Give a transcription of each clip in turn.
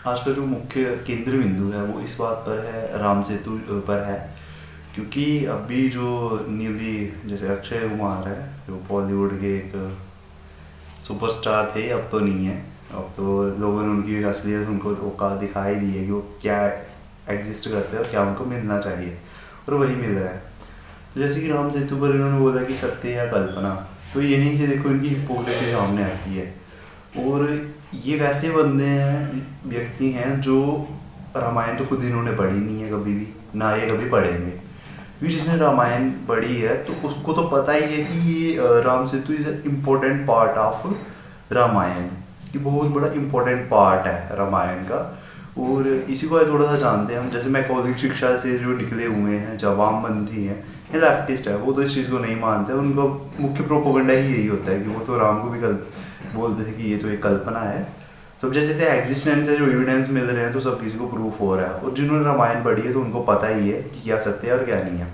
आज का जो मुख्य केंद्र बिंदु है वो इस बात पर है, राम सेतु पर है। क्योंकि अभी जो न्यूली जैसे अक्षय कुमार है, जो बॉलीवुड के एक सुपरस्टार थे, अब तो नहीं है। अब तो लोगों ने उनकी असलियत उनको तो का दिखाई दी है कि वो क्या एग्जिस्ट करते हैं और क्या उनको मिलना चाहिए, और वही मिल रहा है। तो जैसे कि राम सेतु पर इन्होंने बोला कि सत्य या कल्पना, तो यहीं से देखो इनकी हिपोक्रेसी सामने आती है। और ये वैसे बंदे हैं, व्यक्ति हैं जो रामायण तो खुद इन्होंने पढ़ी नहीं है कभी भी, ना ये कभी पढ़ेंगे। क्योंकि जिसने रामायण पढ़ी है तो उसको तो पता ही है कि ये Ram Setu is important part of Ramayana, कि बहुत बड़ा इम्पोर्टेंट पार्ट है रामायण का। और इसी को थोड़ा सा जानते हैं हम, जैसे मैकॉलिक शिक्षा से जो निकले हुए हैं, जो अवामपंथी हैं या लेफ्टिस्ट है, वो तो इस चीज़ को नहीं मानते। उनका मुख्य प्रोपोगंडा ही यही होता है कि वो तो राम को भी बोलते थे कि ये तो एक कल्पना है। तो जैसे जैसे एग्जिस्टेंस है, जो एविडेंस मिल रहे हैं, तो सब किसी को प्रूफ हो रहा है। और जिन्होंने रामायण पढ़ी है तो उनको पता ही है कि क्या सत्य है और क्या नहीं है।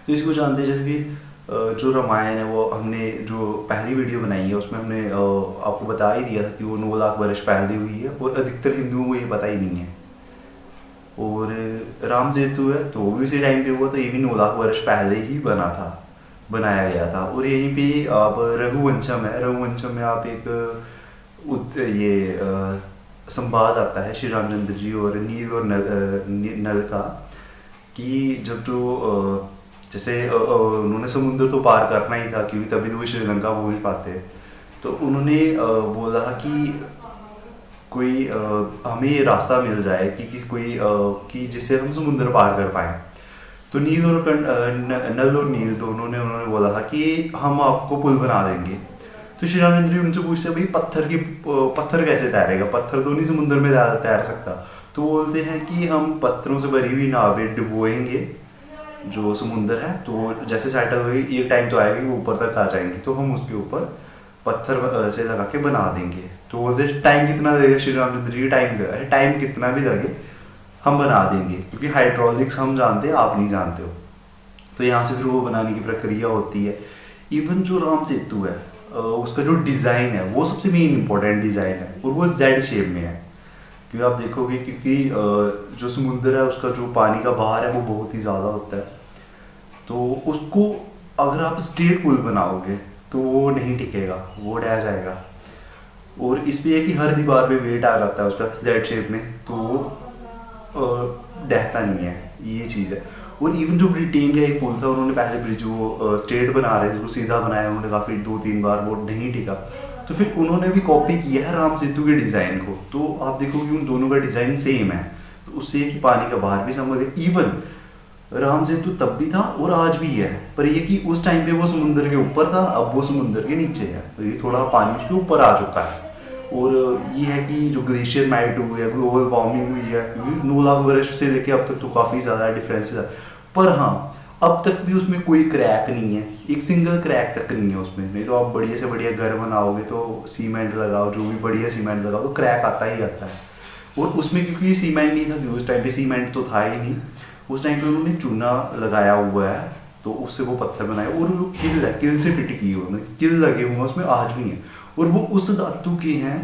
तो इसको जानते हैं। जैसे कि जो रामायण है वो हमने जो पहली वीडियो बनाई है उसमें हमने आपको बता ही दिया था कि वो 9 लाख वर्ष पहले हुई है, और अधिकतर हिंदुओं को ये पता ही नहीं है। और राम सेतु है तो वो भी उसी टाइम पे हुआ, तो ये भी 9 लाख वर्ष पहले ही बनाया गया था। और यहीं पे आप रघुवंशम है, रघुवंशम में आप एक संवाद आता है श्री रामचंद्र जी और नील और नल का, कि जब जो जैसे उन्होंने समुद्र तो पार करना ही था, क्योंकि तभी तो वो श्रीलंका पहुंच पाते। तो उन्होंने बोला कि कोई हमें ये रास्ता मिल जाए कि कोई कि जिससे हम समुद्र पार कर पाए। तो नील और नल और नील दोनों ने उन्होंने बोला था कि हम आपको पुल बना देंगे। तो श्री रामचंद्र जी उनसे पूछते भाई पत्थर कैसे तैरेगा, पत्थर तो नहीं समुद्र में तैर सकता। तो बोलते हैं कि हम पत्थरों से भरी हुई नावें डुबोएंगे जो समुंदर है, तो जैसे सेटल हुई एक टाइम तो आएगा कि वो ऊपर तक आ जाएंगे, तो हम उसके ऊपर पत्थर से लगा के बना देंगे। तो बोलते टाइम कितना लगेगा, श्री रामचंद्र जी टाइम कितना भी लगे हम बना देंगे, क्योंकि हाइड्रोलिक्स हम जानते हैं, आप नहीं जानते हो। तो यहाँ से फिर वो बनाने की प्रक्रिया होती है। इवन जो राम सेतु है उसका जो डिज़ाइन है वो सबसे मेन इंपॉर्टेंट डिज़ाइन है, और वो जेड शेप में है। क्योंकि आप देखोगे क्योंकि जो समुद्र है उसका जो पानी का बहार है वो बहुत ही ज़्यादा होता है, तो उसको अगर आप स्ट्रेट पुल बनाओगे तो वो नहीं टिकेगा, वो डह जाएगा। और इस पे है कि हर दीवार पे वेट आ जाता है उसका जेड शेप में, तो वो डहता नहीं है, ये चीज़ है। और इवन जो ब्रिटेन का एक पुल था, उन्होंने पहले ब्रिज वो स्ट्रेट बना रहे थे, वो सीधा बनाया उन्होंने, काफ़ी 2-3 बार वो नहीं टिका। तो फिर उन्होंने भी कॉपी किया है राम सेतु के डिज़ाइन को। तो आप देखोगे उन दोनों का डिज़ाइन सेम है, तो उससे कि पानी का बाहर भी संभव है। इवन राम सेतु तब भी था और आज भी है, पर ये कि उस टाइम पे वो समुद्र के ऊपर था, अब वो समुद्र के नीचे है, तो ये थोड़ा पानी उसके ऊपर आ चुका है। और ये है कि जो ग्लेशियर मेल्ट हुई है, ग्लोबल वार्मिंग हुई है, क्योंकि 9 लाख वर्ष से लेके अब तक तो काफ़ी ज़्यादा डिफरेंसेस है। पर हाँ, अब तक भी उसमें कोई क्रैक नहीं है, एक सिंगल क्रैक तक नहीं है उसमें। नहीं तो आप बढ़िया से बढ़िया घर बनाओगे तो सीमेंट लगाओ, जो भी बढ़िया सीमेंट लगाओ, तो क्रैक आता ही आता है। और उसमें क्योंकि सीमेंट नहीं था, क्योंकि उस टाइम पे सीमेंट तो था ही नहीं, उस टाइम पे उन्होंने चूना लगाया हुआ है, तो उससे वो पत्थर बनाए। और वो किल है, किल से फिट किए हुए, मतलब किल लगे हुए हैं उसमें आज भी हैं। और वो उस धातु के हैं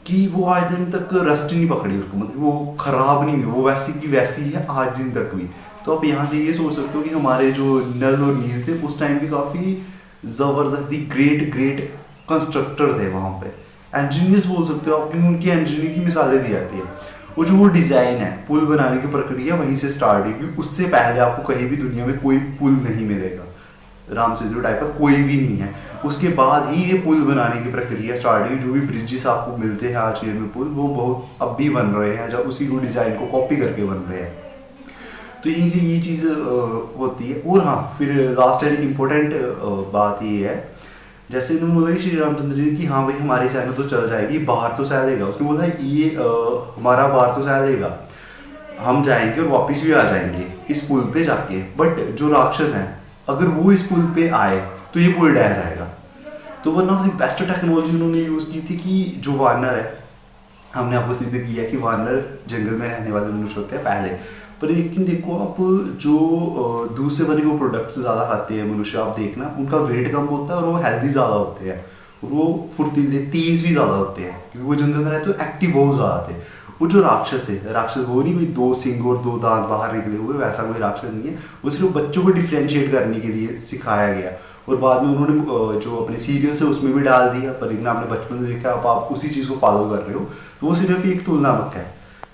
कि वो आज दिन तक रस्ट नहीं पकड़ी उसको, मतलब वो खराब नहीं हुई, वो वैसी की वैसी है आज दिन तक भी। तो आप यहाँ से ये सोच सकते हो कि हमारे जो नल और नील थे उस टाइम भी काफ़ी ज़बरदस्त ग्रेट कंस्ट्रक्टर थे वहाँ पे, इंजीनियर्स बोल सकते हो आप, क्योंकि उनकी इंजीनियरिंग की मिसालें दी जाती है। वो जो वो डिज़ाइन है, पुल बनाने की प्रक्रिया वहीं से स्टार्ट हुई, क्योंकि उससे पहले आपको कहीं भी दुनिया में कोई पुल नहीं मिलेगा, राम सेतु टाइप का कोई भी नहीं है। उसके बाद ही ये पुल बनाने की प्रक्रिया स्टार्ट हुई। जो भी ब्रिजेस आपको मिलते हैं आज के डेट में पुल, वो बहुत अब भी बन रहे हैं, जब उसी को डिज़ाइन को कॉपी करके बन रहे हैं। तो यहीं से ये चीज़ होती है। और हाँ, फिर लास्ट एंड इम्पोर्टेंट बात ये है, जैसे इन्होंने बोला कि श्री रामचंद्र जी कि हाँ भाई हमारी सेना तो चल जाएगी, बाहर तो सह लेगा। उसने बोला ये हमारा बाहर तो सह लेगा, हम जाएंगे और वापस भी आ जाएंगे इस पुल पे जाके, बट जो राक्षस हैं अगर वो इस पुल पे आए तो ये पुल डह जाएगा। तो one of the best technology उन्होंने यूज़ की थी कि जो वानर है, हमने आपको सिद्ध किया कि वानर जंगल में रहने वाले मनुष्य होते हैं पहले, पर लेकिन देखो आप जो दूध से बने हुए प्रोडक्ट्स ज़्यादा खाते हैं मनुष्य, आप देखना उनका वेट कम होता है और वो हेल्दी ज़्यादा होते हैं, और वो फुर्तीले तेज़ भी ज़्यादा होते हैं, क्योंकि वो जंगल में रहते हो एक्टिव बहुत ज़्यादा थे। वो जो राक्षस है, राक्षस वो नहीं कोई 2 सिंग और 2 दांत बाहर निकले हुए, वैसा कोई राक्षस नहीं है। वो सिर्फ बच्चों को डिफ्रेंशिएट करने के लिए सिखाया गया, और बाद में उन्होंने जो अपने सीरियल है उसमें भी डाल दिया, पर लेकिन आपने बचपन में देखा, आप उसी चीज़ को फॉलो कर रहे हो, तो वो सिर्फ एक तुलनात्मक है,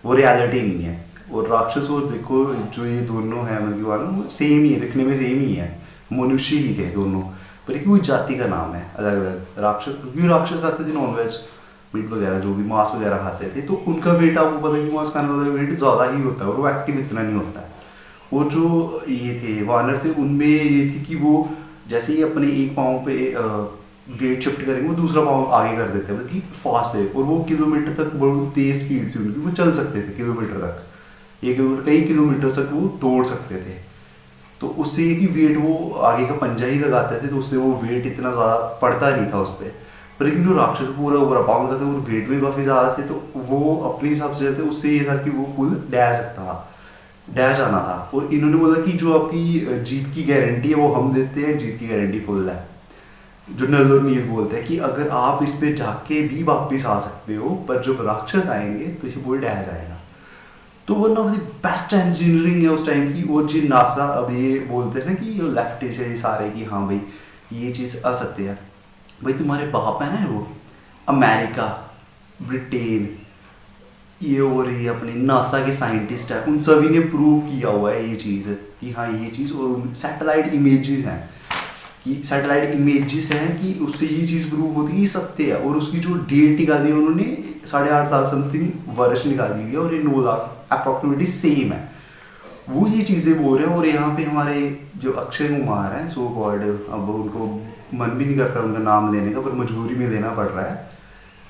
वो रियलिटी नहीं है। और राक्षस और देखो जो ये दोनों हैं मतलब वो सेम ही है, दिखने में सेम ही है, मनुष्य ही थे दोनों, पर एक वो जाति का नाम है अलग अलग। राक्षस क्योंकि राक्षस खाते थे नॉनवेज मीट वगैरह, जो भी मांस वगैरह खाते थे, तो उनका वेट आपको पता है कि मांस खाने वाला वेट ज़्यादा ही होता है और वो एक्टिव इतना नहीं होता है। और जो ये थे वानर थे, उनमें ये थी कि वो जैसे ही अपने एक पाँव पे वेट शिफ्ट करेंगे वो दूसरा पाँव आगे कर देते हैं, मतलब फास्ट है, और वो किलोमीटर तक बहुत तेज स्पीड से उनकी वो चल सकते थे, किलोमीटर तक, 1 किलोमीटर कई किलोमीटर तक वो दौड़ सकते थे। तो उससे ये कि वेट वो आगे का पंजा ही लगाते थे, तो उससे वो वेट इतना ज़्यादा पड़ता नहीं था उस पर। लेकिन जो राक्षस पूरा ऊपर पाँव होता था और वेट में काफ़ी ज़्यादा थे, तो वो अपने हिसाब से रहते, उससे ये था कि वो पुल डह सकता था, डह जाना था। और इन्होंने बोला कि जो आपकी जीत की गारंटी है वो हम देते हैं, जीत की गारंटी फुल है। जो नल और नील बोलते हैं कि अगर आप इस पे जाके भी वापस आ सकते हो, पर जब राक्षस आएंगे तो ये पुल डह जाएगा। तो one of the best engineering है उस टाइम की। और जी नासा अब ये बोलते हैं ना कि लेफ्टिस्ट है ये सारे, कि हाँ भाई ये चीज़ असत्य है। भाई तुम्हारे बाप है ना वो अमेरिका, ब्रिटेन, ये और ये अपने नासा के साइंटिस्ट है, उन सभी ने प्रूव किया हुआ है ये चीज़ कि हाँ ये चीज़, और सैटेलाइट इमेजेस हैं कि सैटेलाइट इमेजेस हैं कि उससे ये चीज़ प्रूव होती है कि सत्य है। और उसकी जो डेट निकाली है उन्होंने 8.5 लाख समथिंग वर्ष निकाली हुई है, और ये 9 लाख अप्रॉक्सिमेटली सेम है। वो ये चीज़ें बोल रहे हैं। और यहाँ पे हमारे जो अक्षय कुमार हैं सो कॉल्ड, अब उनको मन भी नहीं करता उनका नाम लेने का, पर मजबूरी में लेना पड़ रहा है।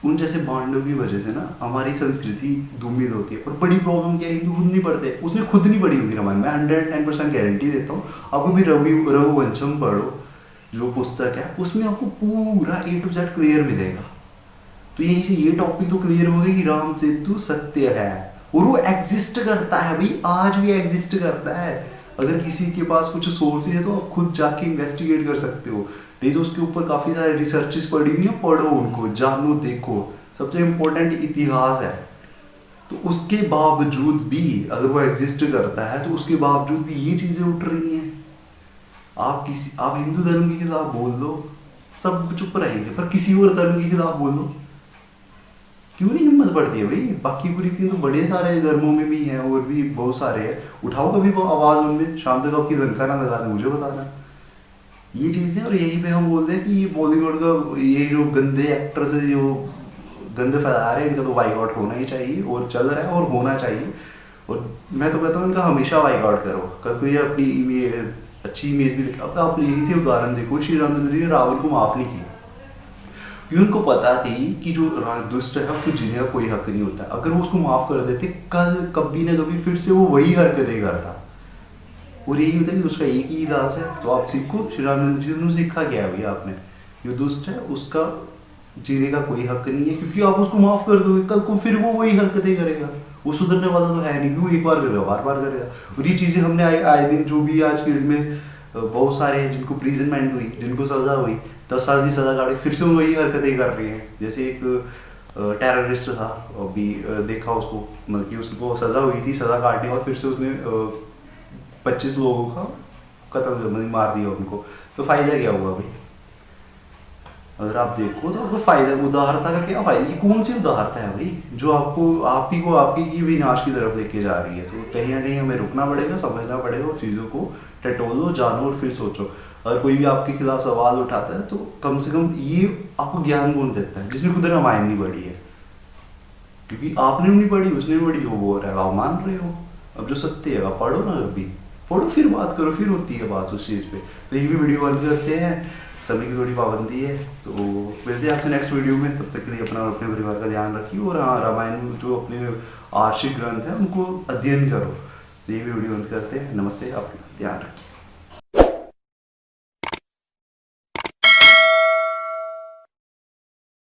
उन जैसे बांडव की वजह से ना हमारी संस्कृति धूमिल होती है। और बड़ी प्रॉब्लम क्या है, हिंदू खुद नहीं पढ़ते, उसने खुद नहीं पढ़ी होगी रामायण। मैं 110% गारंटी देता हूँ, आपको भी रघुवंशम पढ़ो जो पुस्तक है, उसमें आपको पूरा A to Z क्लियर मिलेगा। तो यहीं से ये टॉपिक तो क्लियर हो गया कि राम सेतु सत्य है और वो एग्जिस्ट करता है भाई, आज भी एग्जिस्ट करता है। अगर किसी के पास कुछ सोर्सेज है तो आप खुद जाके इन्वेस्टिगेट कर सकते हो, नहीं तो उसके ऊपर काफ़ी सारे रिसर्चेस पड़ी हुई हैं, पढ़ो उनको, जानो, देखो। सबसे इम्पोर्टेंट इतिहास है। तो उसके बावजूद भी अगर वो एग्जिस्ट करता है तो उसके बावजूद भी ये चीज़ें उठ रही हैं। आप हिंदू धर्म के खिलाफ बोल दो, सब चुप रहेंगे, पर किसी और धर्म के खिलाफ बोल दो, क्यों नहीं हिम्मत पड़ती है भाई। बाकी कुरीतियाँ तो बड़े सारे धर्मों में भी हैं और भी बहुत सारे हैं, उठाओ कभी वो आवाज़ उनमें, शाम तक आपकी लंका ना लगा दे, मुझे बताना ये चीज़ें। और यहीं पे हम बोलते हैं कि बॉलीवुड का ये जो गंदे एक्टर्स है जो गंदे फैला रहे हैं, इनका तो वाइकआउट होना ही चाहिए, और चल रहा है और होना चाहिए। और मैं तो कहता हूँ इनका हमेशा वाइकआउट करो। कल कोई अपनी इमेज, अच्छी इमेज भी देखा, अब आप यहीं से उदाहरण देखो, श्री रामचंद्र जी ने रावण को माफ़ नहीं किया क्योंकि उनको पता थी कि जो दुष्ट है उसको जीने का कोई हक नहीं होता। अगर वो उसको माफ़ कर देते, कल कभी ना कभी फिर से वो वही हरकतें करता। और यही होता है कि उसका एक ही इलाज है, तो आप सीखो। श्री रामचंद्र जी ने सीखा क्या है भैया आपने, जो दुष्ट है उसका जीने का कोई हक नहीं है, क्योंकि आप उसको माफ़ कर दोगे, कल को फिर वो वही हरकतें करेगा। वो सुधरने वाला तो है नहीं, क्योंकि एक बार करेगा बार बार करेगा। और ये चीज़ें हमने आए दिन जो भी आज के डेट में बहुत सारे हैं जिनको प्रिजनमेंट हुई, जिनको सज़ा हुई, 10 साल की सज़ा काटी, फिर से वही हरकतें कर रही हैं। जैसे एक टेररिस्ट था, अभी देखा उसको, मतलब कि उसको सज़ा हुई थी, सज़ा काटने और फिर से उसने 25 लोगों का कत्ल मतलब मार दिया उनको। तो फ़ायदा क्या हुआ भाई? अगर आप देखो तो आपको फ़ायदा, उदारता का क्या फ़ायदा? ये कौन सी उदारता है भाई जो आपको आपकी की विनाश की तरफ लेके जा रही है? तो कहीं ना कहीं हमें रुकना पड़ेगा, समझना पड़ेगा और चीज़ों को टटोलो, जानो और फिर सोचो। अगर कोई भी आपके खिलाफ सवाल उठाता है तो कम से कम ये आपको ज्ञान कौन देता है? जिसने खुद रामायण नहीं पढ़ी है, क्योंकि आपने नहीं पढ़ी, उसने नहीं पढ़ी, जो बोल रहा है आप मान रहे हो। अब जो सत्य है आप पढ़ो ना, कभी पढ़ो फिर बात करो, फिर होती है बात उस चीज़ पे। तो ये भी वीडियो बंद करते हैं, समय की थोड़ी पाबंदी है। तो मिलते हैं आपसे नेक्स्ट वीडियो में, तब तक के लिए अपना और अपने परिवार का ध्यान रखिए। और हाँ, रामायण जो अपने आर्षिक ग्रंथ है उनको अध्ययन करो। तो ये भी वीडियो बंद करते हैं। नमस्ते, अपना ध्यान रखिए।